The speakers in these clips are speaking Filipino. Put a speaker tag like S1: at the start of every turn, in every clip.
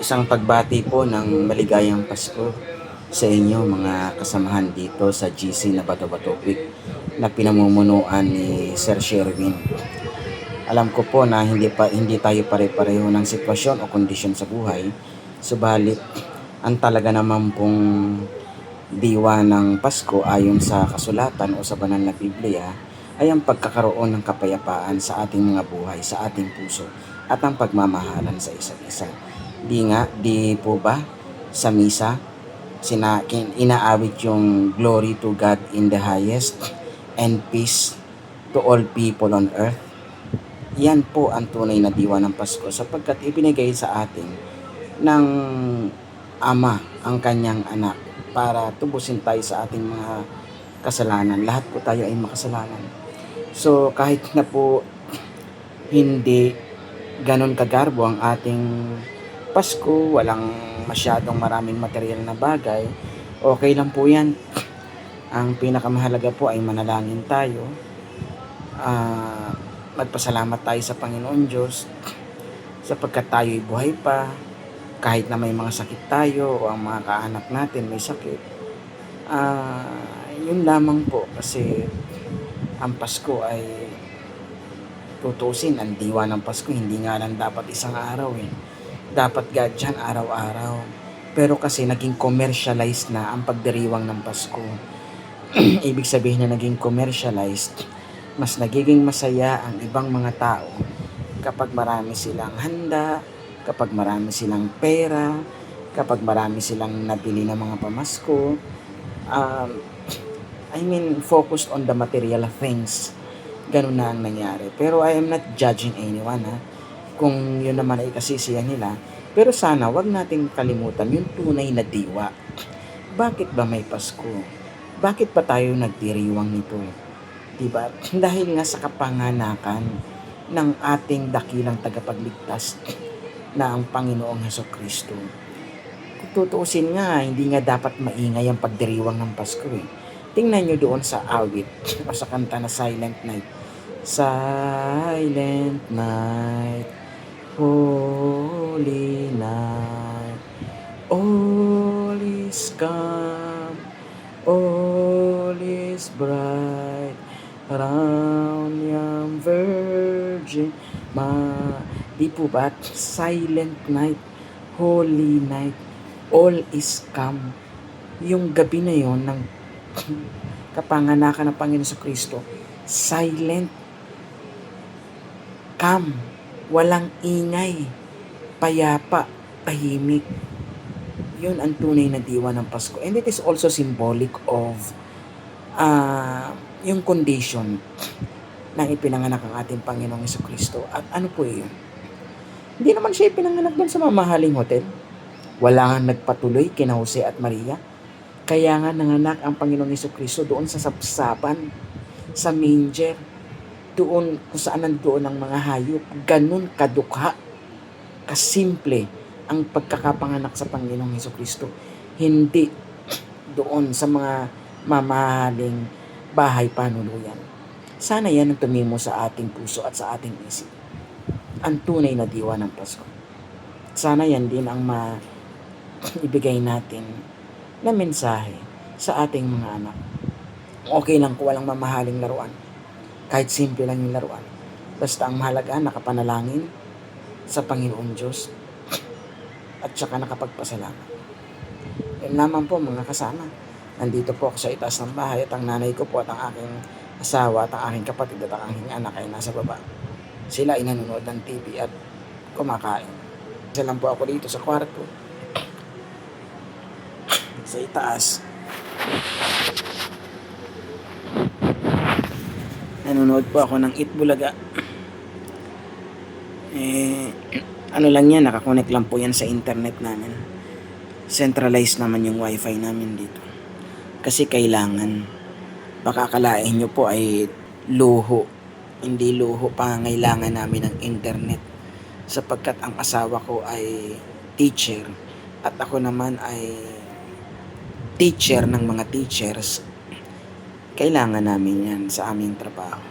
S1: Isang pagbati po ng maligayang Pasko sa inyo mga kasamahan dito sa GC na Bato-Bato Week na pinamumunuan ni Sir Sherwin. Alam ko po na hindi tayo pare-pareho ng sitwasyon o kondisyon sa buhay, subalit ang talaga naman pong diwa ng Pasko ayon sa kasulatan o sa banal na Biblia ay ang pagkakaroon ng kapayapaan sa ating mga buhay, sa ating puso at ang pagmamahalan sa isa't isa. Di po ba sa misa inaawit yung glory to God in the highest and peace to all people on earth? Yan po ang tunay na diwa ng Pasko sapagkat ibinigay sa atin ng Ama ang kanyang anak para tubusin tayo sa ating mga kasalanan. Lahat po tayo ay makasalanan. So kahit na po hindi ganon kagarbo ang ating Pasko, walang masyadong maraming material na bagay, okay lang po yan. Ang pinakamahalaga po ay manalangin tayo, magpasalamat tayo sa Panginoon Diyos sapagkat tayo'y buhay pa, kahit na may mga sakit tayo o ang mga kaanak natin may sakit. Yun lamang po, kasi ang Pasko ay tutusin, ang diwa ng Pasko hindi nga lang dapat isang araw dapat gadyan araw-araw, pero kasi naging commercialized na ang pagdiriwang ng Pasko. Ibig sabihin na naging commercialized, mas nagiging masaya ang ibang mga tao kapag marami silang handa, kapag marami silang pera, kapag marami silang nabili ng mga pamasko. Focused on the material things. Ganun na ang nangyari. Pero I am not judging anyone, kung yun naman ay kasisiyan nila. Pero sana wag nating kalimutan yung tunay na diwa. Bakit ba may Pasko? Bakit pa tayo nagdiriwang nito? Diba? Dahil nga sa kapanganakan ng ating dakilang tagapagligtas na ang Panginoong Hesukristo. Kung tutuusin nga, hindi nga dapat maingay ang pagdiriwang ng Pasko Tingnan nyo doon sa awit o sa kanta na Silent Night. Silent night, holy night, all is calm, all is bright, around young virgin Di po ba? Silent night, holy night, all is calm. Yung gabi na yon ng kapanganakan ng Panginoon sa Kristo, silent, calm, walang ingay, payapa, tahimik. Yun ang tunay na diwa ng Pasko. And it is also symbolic of yung condition na ipinanganak ang ating Panginoong Jesucristo. At ano po yun? Hindi naman siya ipinanganak doon sa mamahaling hotel. Wala nga nagpatuloy kina Jose at Maria. Kaya nga nanganak ang Panginoong Jesucristo doon sa sapsapan, sa manger, doon kung saan nandoon ang mga hayop. Ganun kadukha, kasimple ang pagkakapanganak sa Panginoong Jesucristo. Hindi doon sa mga mamahaling bahay panuluyan. Sana yan ang tumimo sa ating puso at sa ating isip. Ang tunay na diwa ng Pasko. Sana yan din ang maibigay natin na mensahe sa ating mga anak. Okay lang kung walang mamahaling laruan. Kahit simple lang yung laruan. Basta ang mahalaga, nakapanalangin sa Panginoon Diyos at saka nakapagpasalamat. Yun lamang po mga kasama. Nandito po ako sa itaas ng bahay at ang nanay ko po at ang aking asawa at ang aking kapatid at ang aking anak ay nasa baba. Sila ay nanonood ng TV at kumakain. Isa lang po ako dito sa kwarto. Sa itaas. Nanonood po ako ng Itbulaga. Ano lang yan, nakakonect lang po yan sa internet namin. Centralized naman yung wifi namin dito. Kasi kailangan, baka akalain nyo po ay luho. Hindi luho, pangangailangan namin ng internet. Sapagkat ang asawa ko ay teacher at ako naman ay teacher ng mga teachers. Kailangan namin yan sa aming trabaho.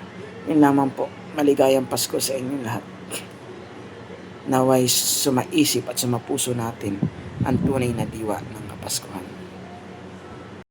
S1: Yun lamang po. Maligayang Pasko sa inyo lahat. Naway sumaisip at sumapuso natin ang tunay na diwa ng Kapaskuhan.